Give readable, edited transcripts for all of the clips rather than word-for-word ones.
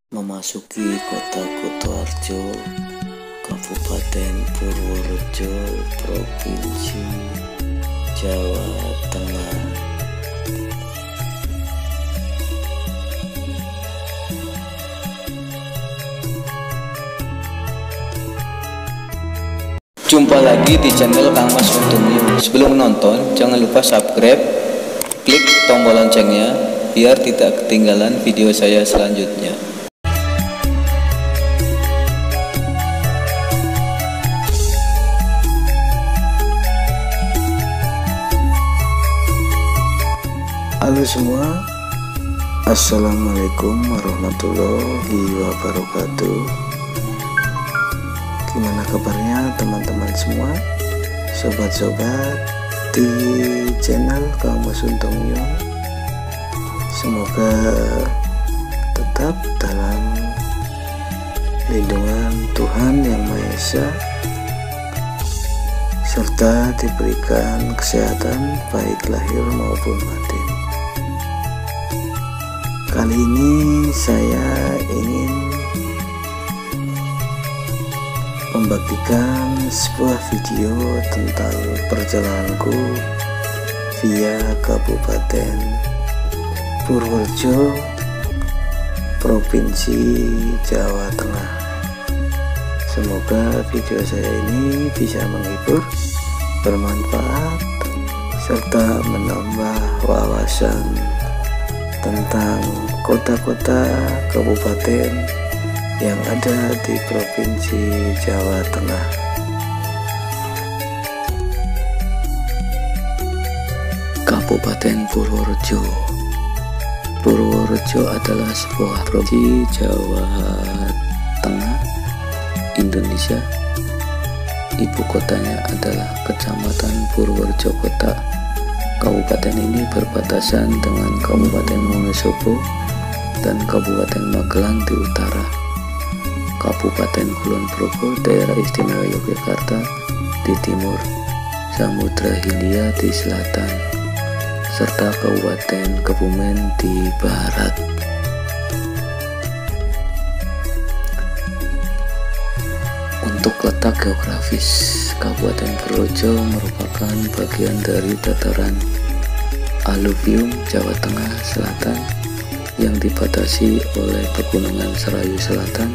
Memasuki kota Kutoarjo, Kabupaten Purworejo, Provinsi Jawa Tengah. Jumpa lagi di channel Kang Mas Untung News. Sebelum menonton, jangan lupa subscribe, klik tombol loncengnya biar tidak ketinggalan video saya selanjutnya. Halo semua, Assalamualaikum warahmatullahi wabarakatuh. Gimana kabarnya teman-teman semua, sobat-sobat di channel Kang Mas Untung News? Semoga tetap dalam lindungan Tuhan Yang Maha Esa, serta diberikan kesehatan baik lahir maupun batin. Kali ini saya ingin membagikan sebuah video tentang perjalananku via Kabupaten Purworejo, Provinsi Jawa Tengah. Semoga video saya ini bisa menghibur, bermanfaat, serta menambah wawasan tentang kota-kota kabupaten yang ada di Provinsi Jawa Tengah. Kabupaten Purworejo. Purworejo adalah sebuah provinsi Jawa Tengah, Indonesia. Ibu kotanya adalah Kecamatan Purworejo Kota. Kabupaten ini berbatasan dengan Kabupaten Wonosobo dan Kabupaten Magelang di utara, Kabupaten Kulon Progo, Daerah Istimewa Yogyakarta di timur, Samudra Hindia di selatan, serta Kabupaten Kebumen di barat. Untuk letak geografis, Kabupaten Purworejo merupakan bagian dari dataran aluvium Jawa Tengah Selatan yang dibatasi oleh Pegunungan Serayu Selatan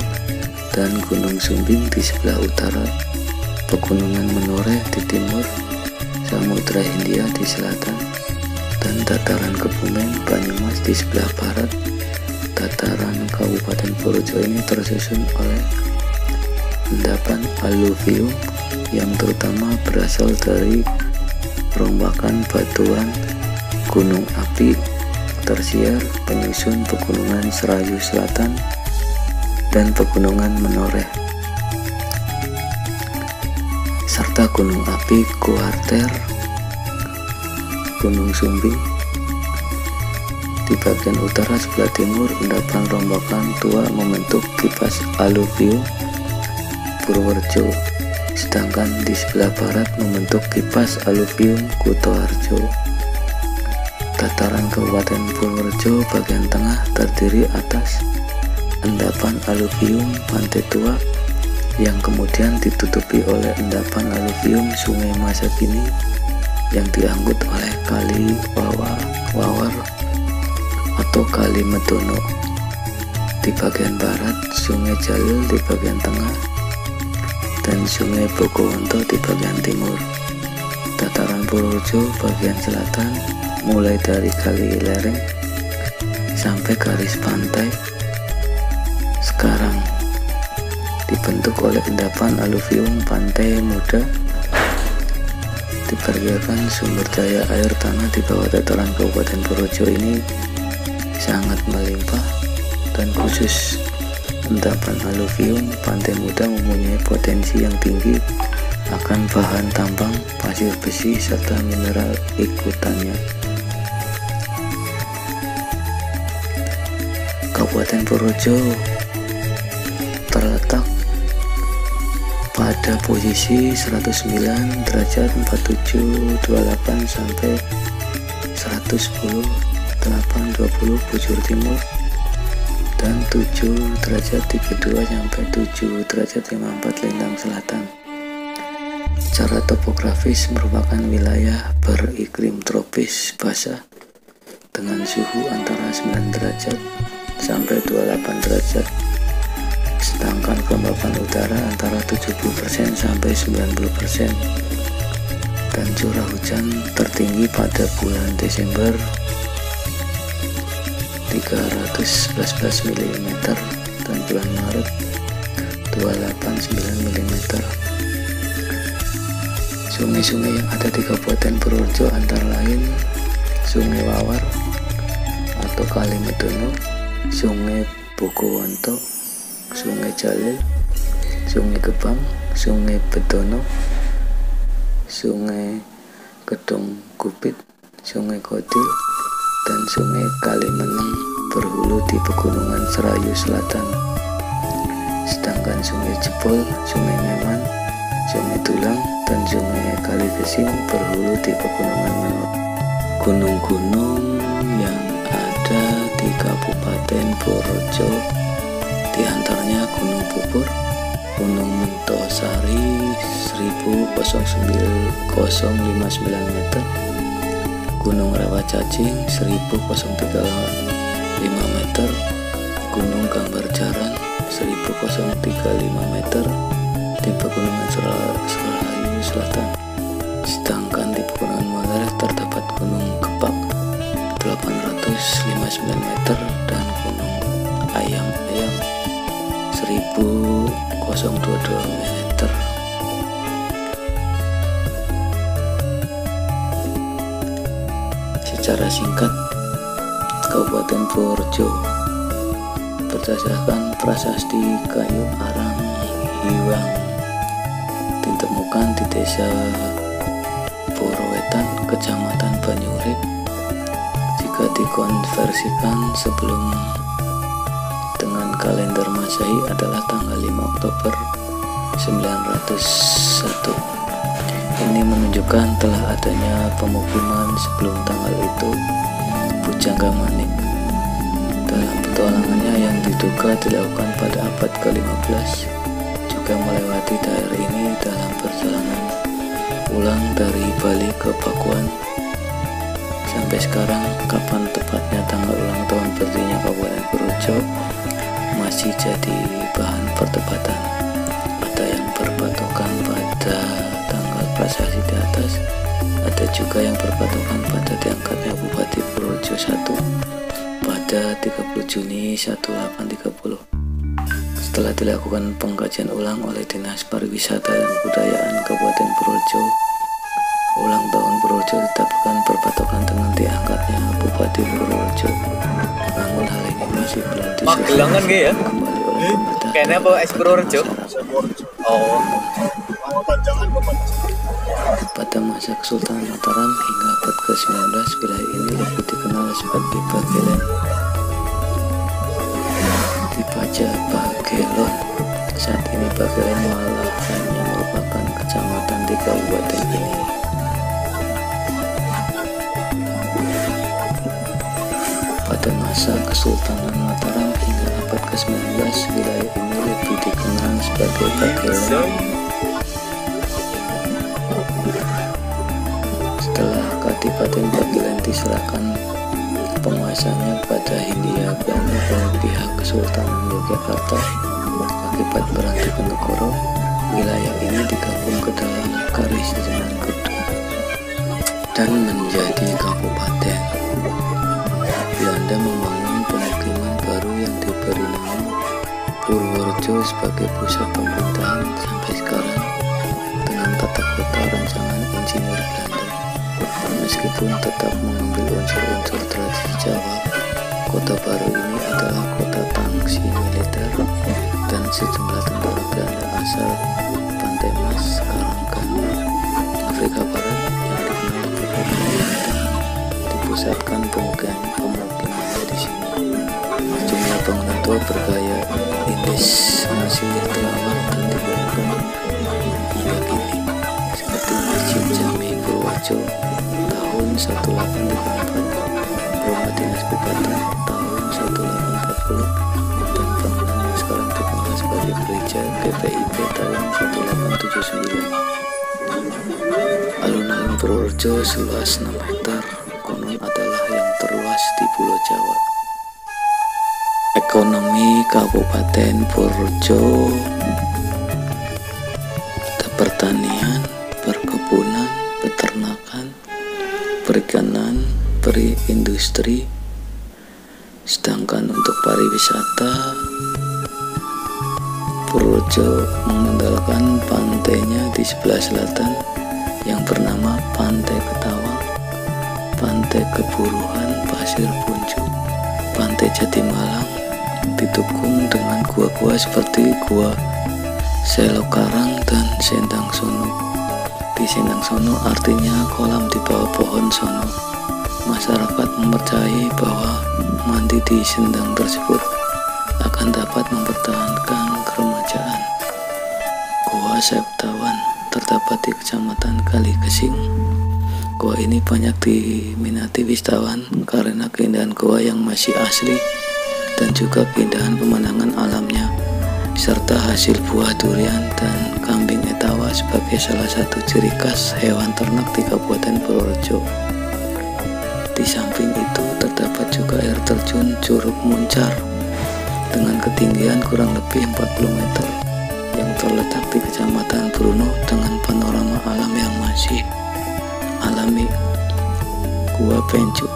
dan Gunung Sumbing di sebelah utara, Pegunungan Menoreh di timur, Samudra Hindia di selatan, dan dataran Kebumen Banyumas di sebelah barat. Dataran Kabupaten Purworejo ini tersusun oleh endapan aluvium yang terutama berasal dari rombakan batuan gunung api tersier penyusun Pegunungan Serayu Selatan dan Pegunungan Menoreh, serta gunung api kuarter Gunung Sumbing. Di bagian utara sebelah timur, endapan rombakan tua membentuk kipas aluvium Purworejo, sedangkan di sebelah barat membentuk kipas aluvium Kutoarjo. Dataran Kabupaten Purworejo bagian tengah terdiri atas endapan aluvium Pantai Tua yang kemudian ditutupi oleh endapan aluvium Sungai Masa Kini yang diangkut oleh Kali Wawar atau Kali Medono. Di bagian barat Sungai Jalil, di bagian tengah dan Sungai Bogowonto di bagian timur. Dataran Purworejo bagian selatan mulai dari Kali Lereng sampai garis pantai sekarang dibentuk oleh endapan aluvium Pantai Muda. Diperkirakan sumber daya air tanah di bawah dataran Kabupaten Purworejo ini sangat melimpah, dan khusus endapan aluvium Pantai Muda mempunyai potensi yang tinggi akan bahan tambang, pasir besi, serta mineral ikutannya. Kabupaten Purworejo terletak pada posisi 109 derajat 4728 sampai 110 820 bujur timur dan 7 derajat 32 sampai 7 derajat 54 lintang selatan. Secara topografis merupakan wilayah beriklim tropis basah dengan suhu antara 9 derajat sampai 28 derajat, sedangkan kelembapan udara antara 70% sampai 90%, dan curah hujan tertinggi pada bulan Desember 311 mm dan bulan Maret 289 mm. Sungai-sungai yang ada di Kabupaten Purworejo antara lain Sungai Wawar atau Kali Medono, Sungai Bogowonto, Sungai Jalil, Sungai Gebang, Sungai Bedono, Sungai Kedung Gupit, Sungai Kodil, dan Sungai Kalimeneng berhulu di Pegunungan Serayu Selatan. Sedangkan Sungai Jebol, Sungai Ngeman, Sungai Tulang, dan Sungai Kaligesing berhulu di Pegunungan Menur. Gunung-gunung yang ada di Kabupaten Purworejo diantaranya Gunung Pukur, Gunung Mentosari 1059 meter, Gunung Rawacacing 1035 meter, Gunung Gambarjaran 1035 meter di Pegunungan Serayu Selatan. Sedangkan di Pegunungan Manggarai terdapat Gunung Kepak 859 meter dan Gunung Ayam-Ayam 1022 meter. Secara singkat, Kabupaten Purworejo berdasarkan prasasti Kayu Arang Hiwang ditemukan di Desa Purwetan, Kecamatan Banyurip. Jika dikonversikan sebelum dengan kalender Masehi adalah tanggal 5 Oktober 901. Ini menunjukkan telah adanya pemukiman sebelum tanggal itu. Bujangga Manik dalam petualangannya yang diduga dilakukan pada abad ke-15 juga melewati daerah ini dalam perjalanan pulang dari Bali ke Pakuan. Sampai sekarang, kapan tepatnya tanggal ulang tahun berdirinya Kabupaten Purworejo masih jadi bahan perdebatan. Ada yang berpatokan pada tanggal prasasti di atas, ada juga yang berpatokan pada diangkatnya Bupati Purworejo I pada 30 Juni 1830. Setelah dilakukan pengkajian ulang oleh Dinas Pariwisata dan Kebudayaan Kabupaten Purworejo, ulang tahun Purworejo ditetapkan berpatokan dengan diangkatnya Bupati Purworejo. Namun hal ini masih belum diselesaikan kembali oleh pemerintah. Kayaknya apa es Purworejo? Oh. Pada masa Kesultanan Mataram hingga abad ke-19, wilayah ini lebih dikenal sebagai Bagelen. Dibaca Bagelon. Saat ini Bagelen malah hanya merupakan kecamatan di kabupaten ini. Pada masa Kesultanan Mataram hingga abad ke-19, wilayah ini lebih dikenal sebagai Bagelen. Setelah Kadipaten Bagelen diserahkan penguasanya pada Hindia Belanda oleh pihak Kesultanan Yogyakarta akibat Perang Diponegoro, wilayah ini digabung ke dalam Karesidenan Kedung dan menjadi kabupaten. Belanda membangun pemukiman baru yang diberi nama Purworejo sebagai pusat pemerintahan sampai sekarang dengan tata kota rancangan insinyur Belanda. Meskipun tetap mengambil unsur-unsur tradisi Jawa, kota baru ini adalah kota tangsi militer dan sejumlah tentara Belanda asal Pantai Mas, Karangkan, Afrika Barat yang dikenal sebagai Belanda dipusatkan pemukimannya di sini. Jumlah bangunan tua bergaya Indis masih terawat dan digunakan hingga kini, seperti Masjid Jami Purworejo tahun 1854, Rumah Dinas Bupati tahun 1840, GPIP tahun 1879. Alun-alun Purworejo seluas 6 hektar konon adalah yang terluas di Pulau Jawa. Ekonomi Kabupaten Purworejo pertanian, perkebunan, peternakan, perikanan, perindustri. Sedangkan untuk pariwisata, Purworejo mengandalkan pantainya di sebelah selatan yang bernama Pantai Ketawang, Pantai Keburuhan, Pasir Puncu, Pantai Jatimalang, didukung dengan gua-gua seperti Gua Selokarang dan Sendang Sono. Di Sendang Sono artinya kolam di bawah pohon sono. Masyarakat mempercayai bahwa mandi di sendang tersebut akan dapat mempertahankan keremajaan. Gua Septawan terdapat di Kecamatan Kalikesing. Gua ini banyak diminati wisatawan karena keindahan gua yang masih asli dan juga keindahan pemandangan alamnya, serta hasil buah durian dan kambing etawa sebagai salah satu ciri khas hewan ternak di Kabupaten Purworejo. Di samping itu terdapat juga air terjun Curug Muncar dengan ketinggian kurang lebih 40 meter yang terletak di Kecamatan Bruno dengan panorama alam yang masih alami. Gua Pencu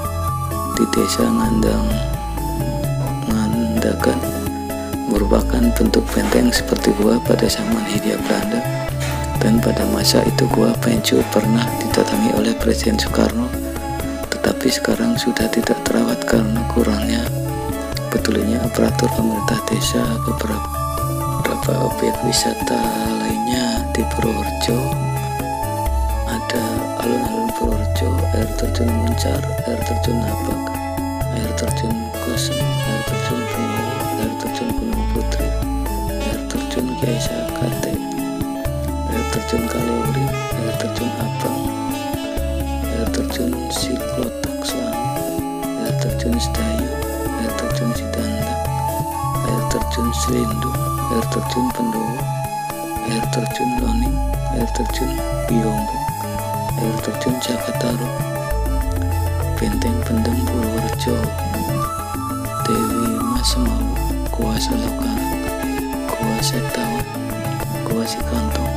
di Desa Ngandagan merupakan bentuk benteng seperti gua pada zaman Hindia Belanda, dan pada masa itu Gua Pencu pernah didatangi oleh Presiden Soekarno, tetapi sekarang sudah tidak terawat karena kurangnya pedulinya aparatur pemerintah desa. Beberapa objek wisata lainnya di Purworejo ada alun-alun Purworejo, air terjun Muncar, air terjun Nabak, air terjun Kosem, air terjun Benowo, air terjun Gunung Putri, air terjun Kiai Sakate, air terjun Kaliurip, air terjun Abang, air terjun Siklotok Selami, air terjun Sedayu, air terjun Sidanda, air terjun Selindung, air terjun Pendowo, air terjun Loning, air terjun Biyombong, air terjun Jakataru, Benteng Pendem Purworejo, Dewi Masemau, Gua Selokarang, Gua Septawan, Gua Sikantong,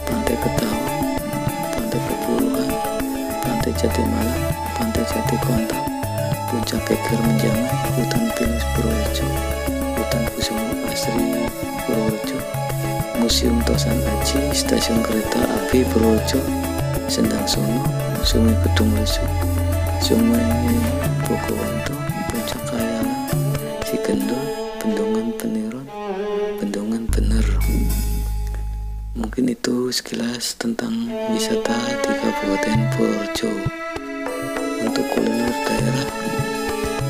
Pantai Ketawang, Pantai Keburuhan, Pantai Jatimalang, Pantai Jatikontak, Puncak Keker Menjangan, Hutan Pinus Purworejo, Hutan Kusumo Asri Purworejo, Museum Tosan Aji, Stasiun Kereta Api Purworejo, Sendang Sono, Sungai Gedung Lesu, Sungai Bogowonto, Puncak Kayangan, Sigendol, Bendungan Peniron, Bendungan Bener. Mungkin itu sekilas tentang wisata di Kabupaten Purworejo. Untuk kuliner daerah,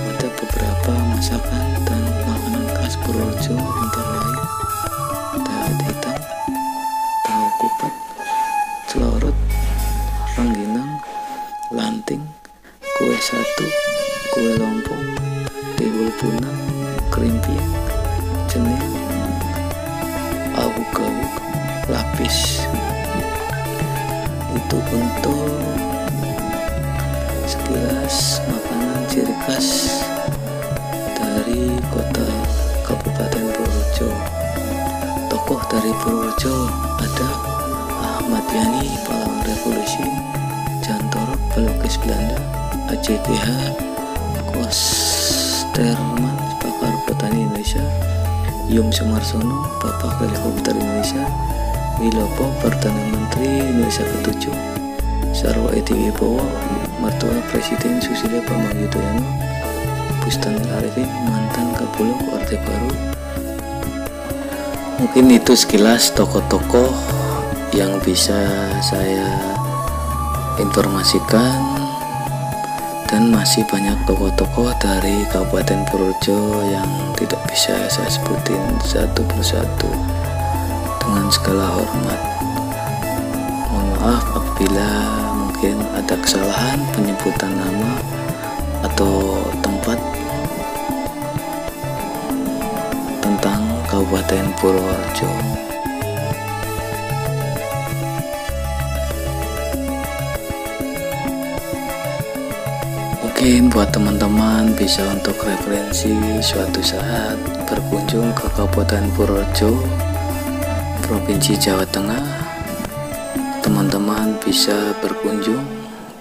ada beberapa masakan dan makanan khas Purworejo, antara lain dawet hitam, tahu kupat, celorot, rengginang, lanting, kue satu, kue lompong, tiwul punang, krimping, cenil, awuk-awuk, lapis. Itu untuk sekilas makanan ciri khas dari kota Kabupaten Purworejo. Tokoh dari Purworejo ada Ahmad Yani, pahlawan revolusi, Jantoro, pelukis Belanda, AJGH, Kosterman, pakar petani Indonesia, Yum Sumarsono, Bapak Helikopter Indonesia, Wilopo, Perdana Menteri Indonesia ke-7, Sarwo Edi Wibowo, mertua Presiden Susilo Bambang Yudhoyono, Bustanil Arifin, mantan Kapolok Orde Baru. Mungkin itu sekilas tokoh-tokoh yang bisa saya informasikan, dan masih banyak tokoh-tokoh dari Kabupaten Purworejo yang tidak bisa saya sebutin satu persatu. Dengan segala hormat, mohon maaf apabila mungkin ada kesalahan penyebutan nama atau tempat tentang Kabupaten Purworejo. Mungkin buat teman-teman bisa untuk referensi suatu saat berkunjung ke Kabupaten Purworejo, Provinsi Jawa Tengah. Teman-teman bisa berkunjung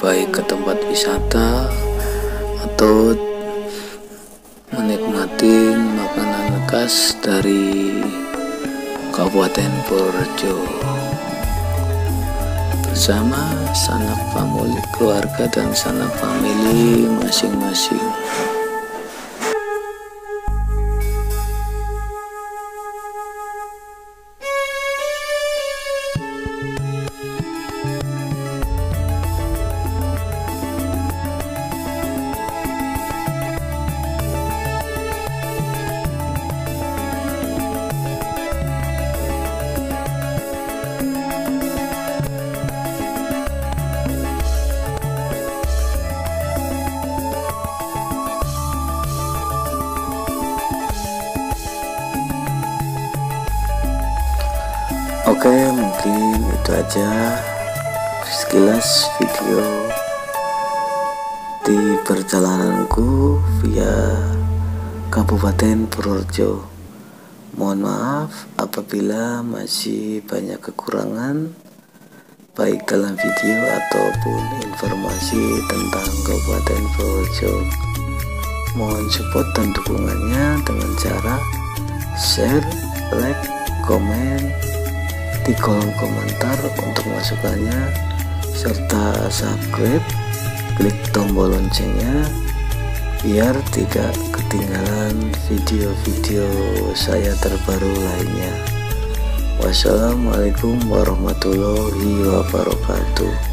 baik ke tempat wisata atau menikmati makanan khas dari Kabupaten Purworejo bersama sanak famili keluarga dan sanak famili masing-masing. Oke, mungkin itu aja sekilas video di perjalananku via Kabupaten Purworejo. Mohon maaf apabila masih banyak kekurangan baik dalam video ataupun informasi tentang Kabupaten Purworejo. Mohon support dan dukungannya dengan cara share, like, komen di kolom komentar untuk masukannya, serta subscribe, klik tombol loncengnya biar tidak ketinggalan video-video saya terbaru lainnya. Wassalamualaikum warahmatullahi wabarakatuh.